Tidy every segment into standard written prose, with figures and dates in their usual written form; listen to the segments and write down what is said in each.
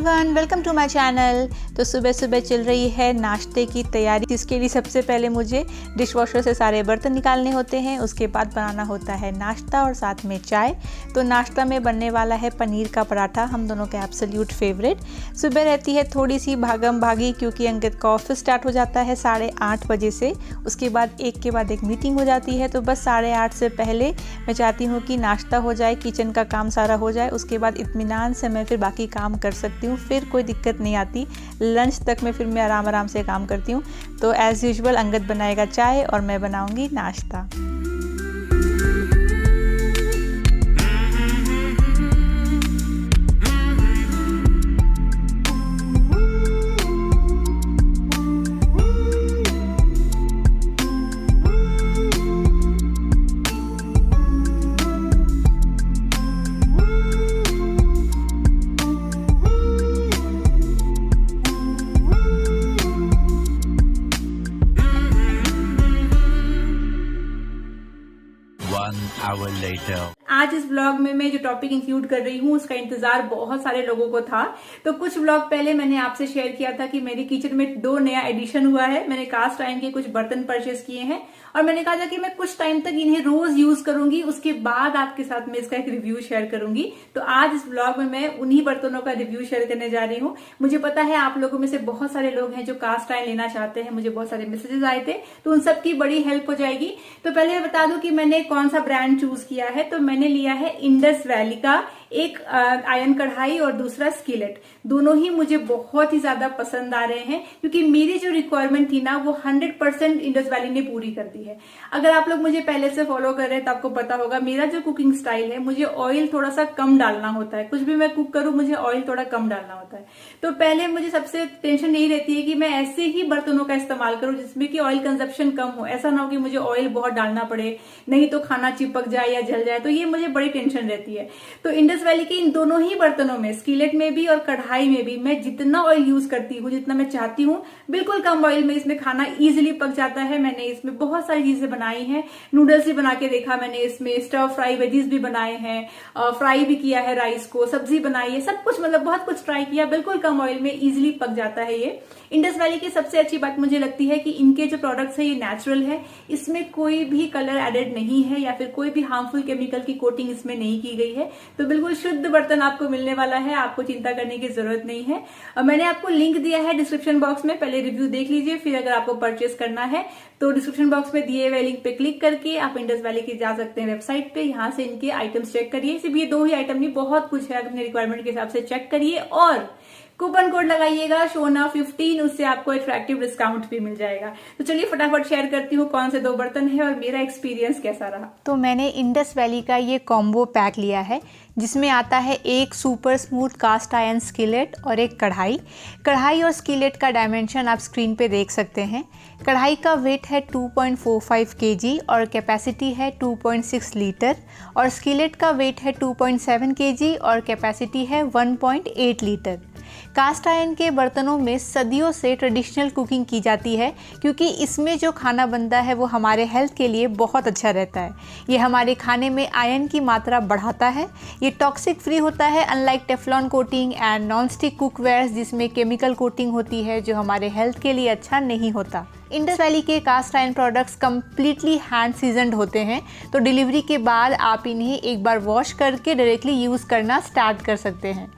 Everyone, welcome to my channel. तो सुबह सुबह चल रही है नाश्ते की तैयारी, जिसके लिए सबसे पहले मुझे डिश वॉशर से सारे बर्तन निकालने होते हैं। उसके बाद बनाना होता है नाश्ता और साथ में चाय। तो नाश्ता में बनने वाला है पनीर का पराठा, हम दोनों का एब्सोल्यूट फेवरेट। सुबह रहती है थोड़ी सी भागम भागी, क्योंकि अंकित का ऑफिस स्टार्ट हो जाता है 8:30 बजे से। उसके बाद एक के बाद एक मीटिंग हो जाती है। तो बस 8:30 से पहले मैं चाहती हूँ कि नाश्ता हो जाए, किचन का काम सारा हो जाए। उसके बाद इत्मीनान से मैं फिर बाकी काम कर सकती हूँ, फिर कोई दिक्कत नहीं आती। लंच तक में फिर मैं आराम से काम करती हूँ। तो एज़ यूजुअल अंगद बनाएगा चाय और मैं बनाऊँगी नाश्ता। आज इस ब्लॉग में मैं जो टॉपिक इंक्लूड कर रही हूँ उसका इंतजार बहुत सारे लोगों को था। तो कुछ ब्लॉग पहले मैंने आपसे शेयर किया था कि मेरी किचन में 2 नया एडिशन हुआ है। मैंने कास्ट आयरन के कुछ बर्तन परचेस किए हैं और मैंने कहा था कि मैं कुछ टाइम तक इन्हें रोज यूज करूंगी, उसके बाद आपके साथ मैं इसका एक रिव्यू शेयर करूंगी। तो आज इस ब्लॉग में मैं उन्हीं बर्तनों का रिव्यू शेयर करने जा रही हूँ। मुझे पता है आप लोगों में से बहुत सारे लोग हैं जो कास्ट आयरन लेना चाहते हैं, मुझे बहुत सारे मैसेजेस आए थे, तो उन सबकी बड़ी हेल्प हो जाएगी। तो पहले मैं बता दूं कि मैंने कौन सा ब्रांड चूज किया है। तो मैंने लिया है इंडस वैली का एक आयरन कढ़ाई और दूसरा स्किलेट। दोनों ही मुझे बहुत ही ज्यादा पसंद आ रहे हैं, क्योंकि मेरी जो रिक्वायरमेंट थी ना वो 100% इंडस वैली ने पूरी कर दी है। अगर आप लोग मुझे पहले से फॉलो कर रहे हैं तो आपको पता होगा मेरा जो कुकिंग स्टाइल है, मुझे ऑयल थोड़ा सा कम डालना होता है। कुछ भी मैं कुक करूं मुझे ऑयल थोड़ा कम डालना होता है। तो पहले मुझे सबसे टेंशन यही रहती है कि मैं ऐसे ही बर्तनों का इस्तेमाल करूं जिसमें कि ऑयल कंजप्शन कम हो। ऐसा ना हो कि मुझे ऑयल बहुत डालना पड़े, नहीं तो खाना चिपक जाए या जल जाए, तो ये मुझे बड़ी टेंशन रहती है। तो इंडस वैली के इन दोनों ही बर्तनों में, स्किलेट में भी और कढ़ाई में भी, मैं जितना ऑयल यूज करती हूँ, जितना मैं चाहती हूँ, बिल्कुल कम ऑयल में इसमें खाना इजीली पक जाता है। मैंने इसमें बहुत सारी चीजें बनाई हैं। नूडल्स भी बना के देखा मैंने, इसमें स्टर फ्राई वेजीज भी बनाए हैं, फ्राई भी किया है राइस को, सब्जी बनाई है, सब कुछ, मतलब बहुत कुछ ट्राई किया। बिल्कुल कम ऑयल में इजीली पक जाता है ये। इंडस वैली की सबसे अच्छी बात मुझे लगती है कि इनके जो प्रोडक्ट्स है ये नेचुरल है, इसमें कोई भी कलर एडेड नहीं है या फिर कोई भी हार्मफुल केमिकल की कोटिंग इसमें नहीं की गई है। तो बिल्कुल शुद्ध बर्तन आपको मिलने वाला है, आपको चिंता करने की जरूरत नहीं है। मैंने आपको लिंक दिया है डिस्क्रिप्शन बॉक्स में, पहले रिव्यू देख लीजिए, फिर अगर आपको परचेस करना है तो डिस्क्रिप्शन बॉक्स में दिए हुए लिंक पे क्लिक करके आप इंडस वैली की जा सकते हैं वेबसाइट पे। यहाँ से इनके आइटम्स चेक करिए। सिर्फ ये 2 ही आइटम नहीं, बहुत कुछ है, अपने रिक्वायरमेंट के हिसाब से चेक करिए और कूपन कोड लगाइएगा शोना15, उससे आपको अट्रैक्टिव डिस्काउंट भी मिल जाएगा। तो चलिए फटाफट शेयर करती हूँ कौन से 2 बर्तन है और मेरा एक्सपीरियंस कैसा रहा। तो मैंने इंडस वैली का ये कॉम्बो पैक लिया है, जिसमें आता है एक super smooth cast iron skillet और एक कढ़ाई। कढ़ाई और स्किलेट का डायमेंशन आप स्क्रीन पे देख सकते हैं। कढ़ाई का वेट है 2.45 kg और कैपेसिटी है 2.6 लीटर, और स्किलेट का वेट है 2.7 kg और कैपेसिटी है 1.8 लीटर। कास्ट आयरन के बर्तनों में सदियों से ट्रेडिशनल कुकिंग की जाती है, क्योंकि इसमें जो खाना बनता है वो हमारे हेल्थ के लिए बहुत अच्छा रहता है। ये हमारे खाने में आयरन की मात्रा बढ़ाता है। ये टॉक्सिक फ्री होता है, unlike Teflon coating and non stick cookwares जिसमें केमिकल कोटिंग होती है, जो हमारे हेल्थ के लिए अच्छा नहीं होता। इंडस वैली के cast iron products completely hand seasoned होते हैं, तो डिलीवरी के बाद आप इन्हें एक बार वॉश करके डायरेक्टली यूज़ करना स्टार्ट कर सकते हैं।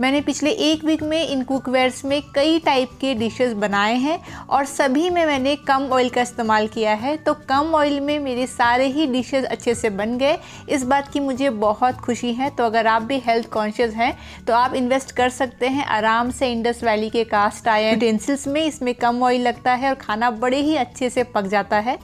मैंने पिछले 1 वीक में इन कुकवेयर्स में कई टाइप के डिशेस बनाए हैं और सभी में मैंने कम ऑयल का इस्तेमाल किया है। तो कम ऑयल में मेरे सारे ही डिशेस अच्छे से बन गए, इस बात की मुझे बहुत खुशी है। तो अगर आप भी हेल्थ कॉन्शियस हैं तो आप इन्वेस्ट कर सकते हैं आराम से इंडस वैली के कास्ट आयरन यूटेंसिल्स में। इसमें कम ऑयल लगता है और खाना बड़े ही अच्छे से पक जाता है।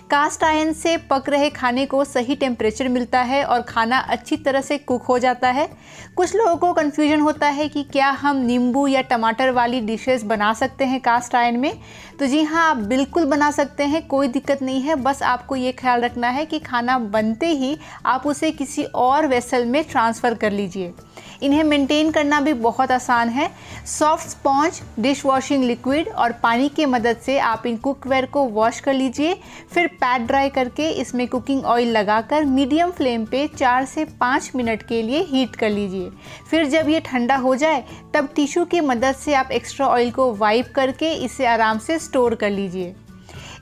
कास्ट आयरन से पक रहे खाने को सही टेम्परेचर मिलता है और खाना अच्छी तरह से कुक हो जाता है। कुछ लोगों को कन्फ्यूजन होता है कि क्या हम नींबू या टमाटर वाली डिशेस बना सकते हैं कास्ट आयरन में। तो जी हाँ, आप बिल्कुल बना सकते हैं, कोई दिक्कत नहीं है। बस आपको ये ख्याल रखना है कि खाना बनते ही आप उसे किसी और वेसल में ट्रांसफ़र कर लीजिए। इन्हें मेंटेन करना भी बहुत आसान है। Soft sponge, dish washing liquid और पानी की मदद से आप इन कुकवेयर को वॉश कर लीजिए। फिर पैड ड्राई करके इसमें कुकिंग ऑयल लगाकर मीडियम फ्लेम पे 4 से 5 मिनट के लिए हीट कर लीजिए। फिर जब ये ठंडा हो जाए तब टिश्यू की मदद से आप एक्स्ट्रा ऑयल को वाइप करके इसे आराम से स्टोर कर लीजिए।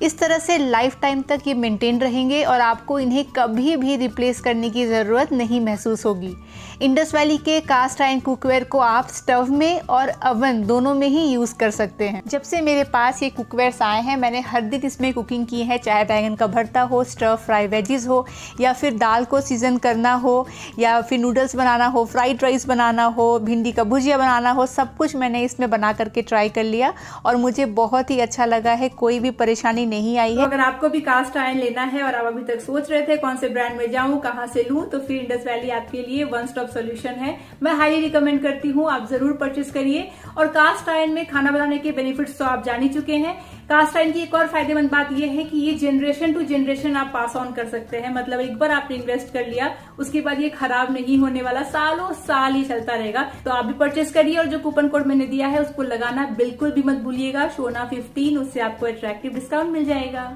इस तरह से लाइफ टाइम तक ये मेंटेन रहेंगे और आपको इन्हें कभी भी रिप्लेस करने की ज़रूरत नहीं महसूस होगी। इंडस वैली के कास्ट आयरन कुकवेयर को आप स्टव में और अवन दोनों में ही यूज़ कर सकते हैं। जब से मेरे पास ये कुकवेयर्स आए हैं मैंने हर दिन इसमें कुकिंग की है, चाहे बैंगन का भरता हो, स्टर फ्राई वेजिस हो, या फिर दाल को सीजन करना हो, या फिर नूडल्स बनाना हो, फ्राइड राइस बनाना हो, भिंडी का भुजिया बनाना हो, सब कुछ मैंने इसमें बना करके ट्राई कर लिया और मुझे बहुत ही अच्छा लगा है, कोई भी परेशानी नहीं आई है। तो अगर आपको भी कास्ट आयरन लेना है और आप अभी तक सोच रहे थे कौन से ब्रांड में जाऊं, कहां से लूं, तो फिर इंडस वैली आपके लिए वन स्टॉप सोल्यूशन है। मैं हाईली रिकमेंड करती हूं, आप जरूर परचेस करिए। और कास्ट आयरन में खाना बनाने के बेनिफिट्स तो आप जान ही चुके हैं। कास्ट आयरन की एक और फायदेमंद बात यह है कि ये जनरेशन टू जनरेशन आप पास ऑन कर सकते हैं। मतलब एक बार आपने इन्वेस्ट कर लिया उसके बाद ये खराब नहीं होने वाला, सालों साल ही चलता रहेगा। तो आप भी परचेस करिए और जो कूपन कोड मैंने दिया है उसको लगाना बिल्कुल भी मत भूलिएगा, शोना 15, उससे आपको अट्रैक्टिव डिस्काउंट मिल जाएगा।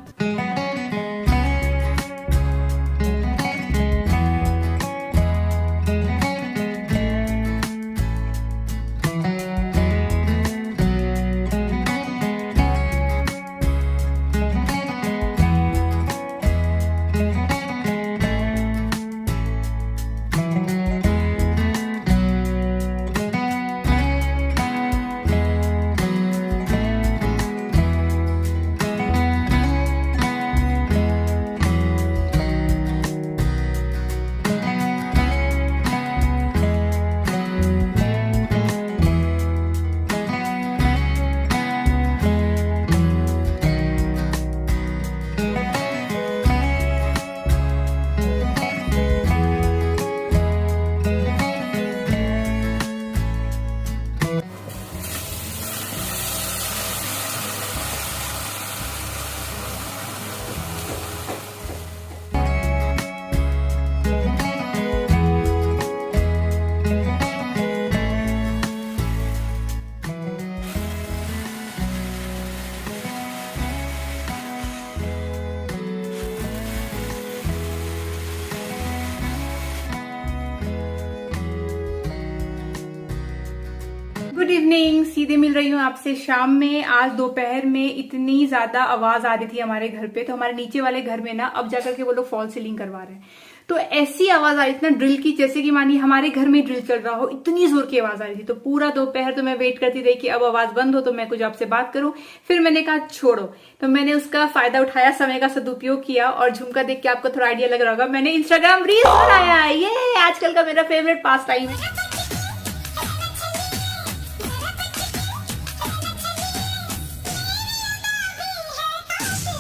गुड इवनिंग, सीधे मिल रही हूँ आपसे शाम में। आज दोपहर में इतनी ज्यादा आवाज आ रही थी हमारे घर पे, तो हमारे नीचे वाले घर में ना अब जाकर के वो लोग फॉल सीलिंग करवा रहे हैं। तो ऐसी आवाज आ रही थी ना ड्रिल की, जैसे कि मानिए हमारे घर में ड्रिल चल रहा हो, इतनी जोर की आवाज आ रही थी। तो पूरा दोपहर तो मैं वेट करती रही कि अब आवाज बंद हो तो मैं कुछ आपसे बात करूं। फिर मैंने कहा छोड़ो, तो मैंने उसका फायदा उठाया, समय का सदुपयोग किया और झुमका देख के आपको थोड़ा आइडिया लग रहा होगा, मैंने इंस्टाग्राम रील्स बनाया। ये आजकल का मेरा फेवरेट पास टाइम है।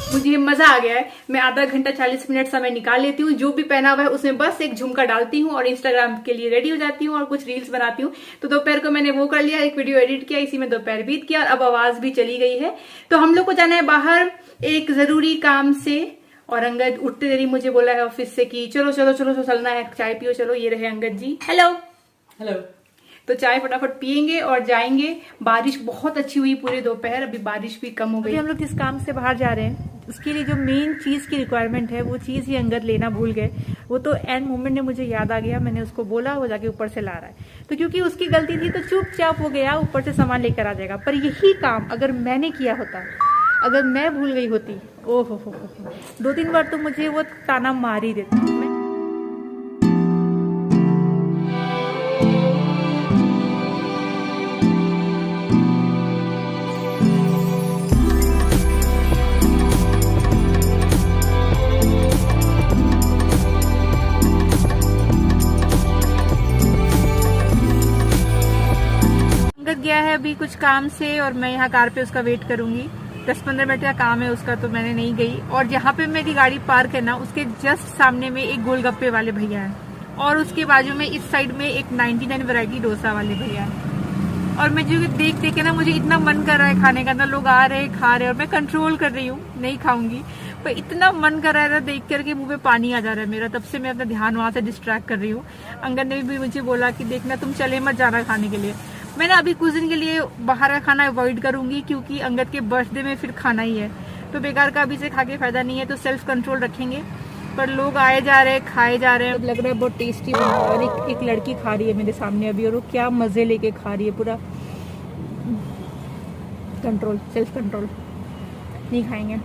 मुझे मजा आ गया है। मैं आधा घंटा 40 मिनट समय निकाल लेती हूँ, जो भी पहना हुआ है उसमें बस एक झुमका डालती हूँ और इंस्टाग्राम के लिए रेडी हो जाती हूँ और कुछ रील्स बनाती हूँ। तो दोपहर को मैंने वो कर लिया, एक वीडियो एडिट किया, इसी में दोपहर बीत गया और अब आवाज भी चली गई है। तो हम लोग को जाना है बाहर एक जरूरी काम से। और अंगद उठते देरी मुझे बोला है ऑफिस से कि चलो चलो चलो चलना है, चाय पियो चलो। ये रहे अंगद जी। Hello hello. तो चाय फटाफट पियेंगे और जाएंगे। बारिश बहुत अच्छी हुई पूरे दोपहर, अभी बारिश भी कम हो गई। हम लोग जिस काम से बाहर जा रहे हैं उसके लिए जो मेन चीज की रिक्वायरमेंट है वो चीज ही अंगद लेना भूल गए। वो तो एंड मोमेंट में मुझे याद आ गया, मैंने उसको बोला, वो जाके ऊपर से ला रहा है। तो क्योंकि उसकी गलती थी तो चुपचाप हो गया, ऊपर से सामान लेकर आ जाएगा। पर यही काम अगर मैंने किया होता, अगर मैं भूल गई होती, ओहो हो 2-3 बार तो मुझे वो ताना मार ही देता। गया है अभी कुछ काम से और मैं यहाँ कार पे उसका वेट करूंगी। 10-15 मिनट का काम है उसका, तो मैंने नहीं गई। और जहाँ पे मेरी गाड़ी पार्क है ना, उसके जस्ट सामने में एक गोलगप्पे वाले भैया हैं और उसके बाजू में इस साइड में एक 99 वैरायटी डोसा वाले भैया हैं। और मैं जो देख देख के ना मुझे इतना मन कर रहा है खाने का, ना लोग आ रहे खा रहे और मैं कंट्रोल कर रही हूँ, नहीं खाऊंगी। पर इतना मन कर रहा था देख करके मुंह में पानी आ जा रहा है मेरा, तब से मैं अपना ध्यान वहां से डिस्ट्रैक्ट कर रही हूँ। अंगद ने भी मुझे बोला कि देखना तुम चले मत जाना खाने के लिए। मैं ना अभी कुछ दिन के लिए बाहर का खाना अवॉइड करूंगी, क्योंकि अंगद के बर्थडे में फिर खाना ही है, तो बेकार का अभी से खा के फायदा नहीं है, तो सेल्फ कंट्रोल रखेंगे। पर लोग आए जा रहे हैं, खाए जा रहे हैं, लग रहा है बहुत टेस्टी बना है। और एक लड़की खा रही है मेरे सामने अभी, और वो क्या मजे लेके खा रही है, पूरा कंट्रोल, सेल्फ कंट्रोल। नहीं खाएंगे,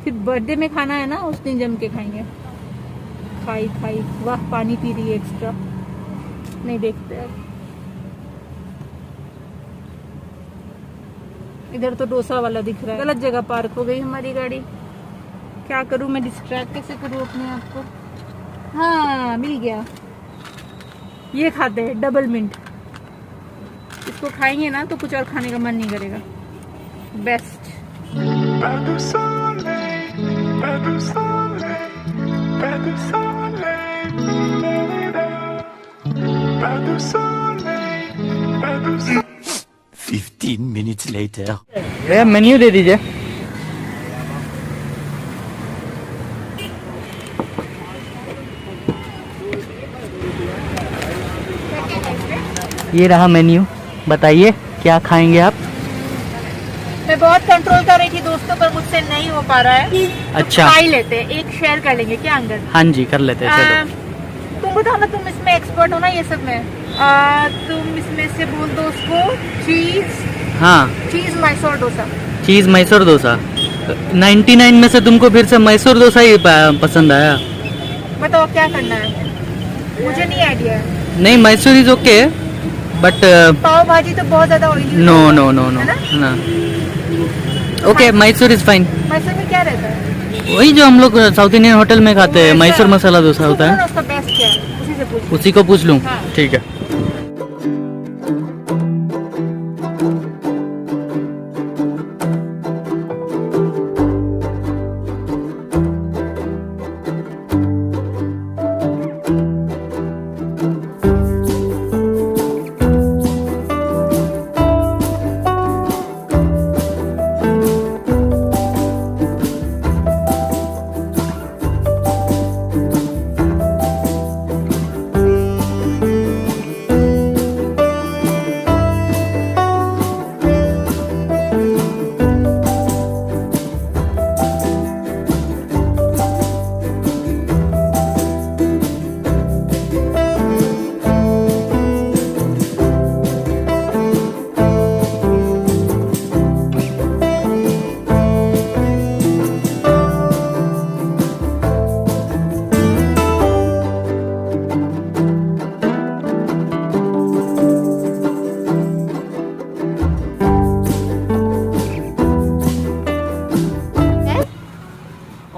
फिर बर्थडे में खाना है ना, उस दिन जम के खाएंगे। खाई खाई, वाह पानी पी रही है एक्स्ट्रा। नहीं देखते अब। इधर तो डोसा वाला दिख रहा है, गलत जगह पार्क हो गई हमारी गाड़ी। क्या करूं मैं, डिस्ट्रैक्ट कैसे करूं अपने आप को। हाँ मिल गया, ये खाते हैं डबल मिंट। इसको खाएंगे ना तो कुछ और खाने का मन नहीं करेगा। Best. Better Sunday, better Sunday, better Sunday, better Sunday. 15 minutes later. भैया मेन्यू दे दीजिए। ये रहा मेन्यू, बताइए क्या खाएंगे आप? मैं बहुत कंट्रोल कर रही थी दोस्तों, पर मुझसे नहीं हो पा रहा है। अच्छा, खा ही लेते हैं, एक शेयर कर लेंगे क्या अंगद? हाँ जी कर लेते हैं, चलो। तुम बताओ ना, तुम इसमें एक्सपर्ट हो ना ये सब में। तुम इसमें से बोल दो उसको चीज। हाँ, चीज मैसूर डोसा। चीज मैसूर डोसा। 99 में से तुमको फिर से मैसूर डोसा ही पसंद आया? बताओ क्या करना है, मुझे नहीं आइडिया है। नहीं, Mysore is okay but pav bhaji तो बहुत ज्यादा oily. No no no no ना। Okay, Mysore is fine. Mysore में क्या रहता है? वही जो हम लोग साउथ इंडियन होटल में खाते हैं, मैसूर मसाला डोसा होता है। उसका बेस्ट क्या है, उसी से पूछ। उसी को पूछ लूं? हाँ। ठीक है।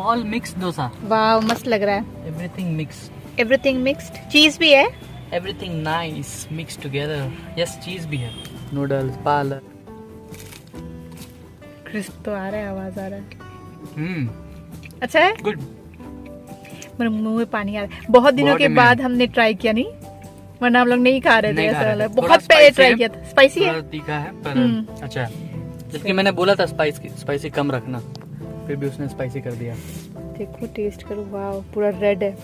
All mix dosa. वाह मस्त लग रहा है। Everything mix. एवरीथिंग मिक्स्ड, चीज भी है। Everything nice mix together. Yes, चीज भी है। नूडल्स, पालक। क्रिस्प तो आ रहा है, आवाज आ रहा है। अच्छा है, गुड। मेरे मुंह में पानी आ रहा है। बहुत दिनों के बाद हमने ट्राई किया, नहीं वरना हम लोग नहीं खा रहे थे ऐसा वाला। बहुत पहले ट्राई किया था। स्पाइसी है, तीखा है पर अच्छा है। जबकि मैंने बोला था स्पाइसी कम रखना, फिर भी उसने स्पाइसी कर दिया। देखो टेस्ट करो, वाह पूरा रेड है।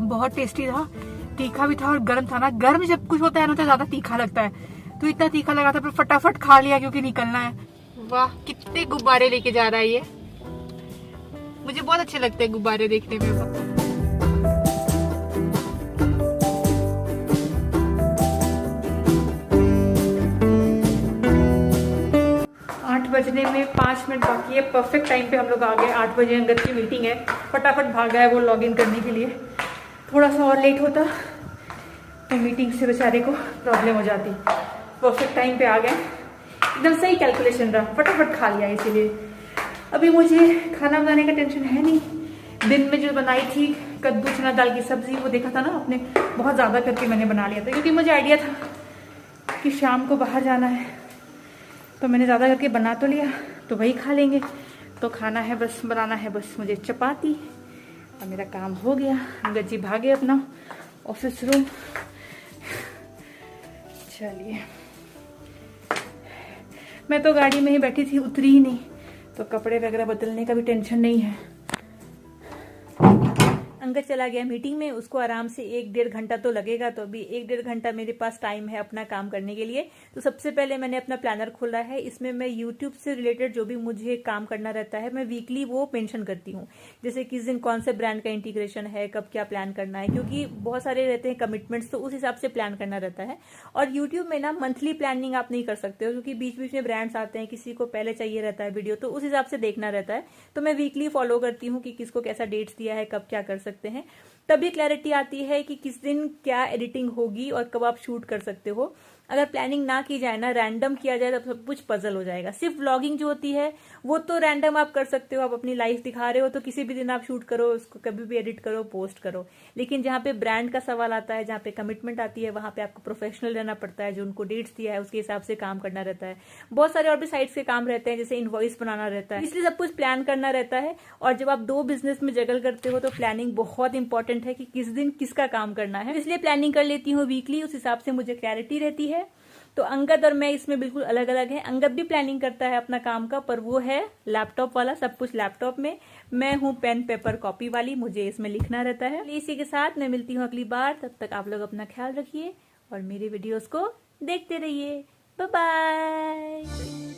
बहुत टेस्टी था, तीखा भी था और गर्म था ना। गर्म जब कुछ होता है ना तो ज्यादा तीखा लगता है, तो इतना तीखा लगा था, पर फटाफट खा लिया क्योंकि निकलना है। वाह कितने गुब्बारे लेके जा रहा है ये, मुझे बहुत अच्छे लगते हैं गुब्बारे देखने में। 8 बजने में 5 मिनट बाकी है, परफेक्ट टाइम पे हम लोग आ गए। 8 बजे अंगद की मीटिंग है, फटाफट भागा है वो लॉगिन करने के लिए। थोड़ा सा और लेट होता तो मीटिंग से बेचारे को प्रॉब्लम हो जाती। परफेक्ट टाइम पे आ गए, एकदम सही कैलकुलेशन रहा, फटाफट खा लिया। इसीलिए अभी मुझे खाना बनाने का टेंशन है नहीं। दिन में जो बनाई थी कद्दू चना दाल की सब्जी, वो देखा था ना आपने, बहुत ज़्यादा करके मैंने बना लिया था, क्योंकि मुझे आइडिया था कि शाम को बाहर जाना है, तो मैंने ज़्यादा करके बना तो लिया, तो वही खा लेंगे। तो खाना है बस, बनाना है बस मुझे चपाती, और मेरा काम हो गया। अंगद जी भागे अपना ऑफिस रूम। चलिए, मैं तो गाड़ी में ही बैठी थी, उतरी ही नहीं, तो कपड़े वगैरह बदलने का भी टेंशन नहीं है। अंगद चला गया मीटिंग में, उसको आराम से 1-1.5 घंटा तो लगेगा, तो अभी 1-1.5 घंटा मेरे पास टाइम है अपना काम करने के लिए। तो सबसे पहले मैंने अपना प्लानर खोला है, इसमें मैं यूट्यूब से रिलेटेड जो भी मुझे काम करना रहता है मैं वीकली वो मेंशन करती हूँ, जैसे किस दिन कौन से ब्रांड का इंटीग्रेशन है, कब क्या प्लान करना है, क्योंकि बहुत सारे रहते हैं कमिटमेंट्स, तो उस हिसाब से प्लान करना रहता है। और यूट्यूब में ना मंथली प्लानिंग आप नहीं कर सकते हो, क्योंकि बीच बीच में ब्रांड्स आते हैं, किसी को पहले चाहिए रहता है वीडियो, तो उस हिसाब से देखना रहता है। तो मैं वीकली फॉलो करती हूँ कि किसको कैसा डेट्स दिया है, कब क्या कर सकते हैं, तभी क्लैरिटी आती है कि किस दिन क्या एडिटिंग होगी और कब आप शूट कर सकते हो। अगर प्लानिंग ना की जाए ना, रैंडम किया जाए, तो सब कुछ पजल हो जाएगा। सिर्फ व्लॉगिंग जो होती है वो तो रैंडम आप कर सकते हो, आप अपनी लाइफ दिखा रहे हो तो किसी भी दिन आप शूट करो, उसको कभी भी एडिट करो, पोस्ट करो। लेकिन जहाँ पे ब्रांड का सवाल आता है, जहाँ पे कमिटमेंट आती है, वहां पे आपको प्रोफेशनल रहना पड़ता है, जो उनको डेट्स दिया है उसके हिसाब से काम करना रहता है। बहुत सारे और भी साइट्स के काम रहते हैं, जैसे इनवॉइस बनाना रहता है, इसलिए सब कुछ प्लान करना रहता है। और जब आप 2 बिजनेस में जगल करते हो तो प्लानिंग बहुत इंपॉर्टेंट है कि किस दिन किसका काम करना है, इसलिए प्लानिंग कर लेती हूँ वीकली, उस हिसाब से मुझे क्लैरिटी रहती है। तो अंगद और मैं इसमें बिल्कुल अलग अलग है। अंगद भी प्लानिंग करता है अपना काम का, पर वो है लैपटॉप वाला, सब कुछ लैपटॉप में। मैं हूँ पेन पेपर कॉपी वाली, मुझे इसमें लिखना रहता है। इसी के साथ मैं मिलती हूँ अगली बार, तब तक आप लोग अपना ख्याल रखिए और मेरे वीडियोस को देखते रहिए। Bye bye.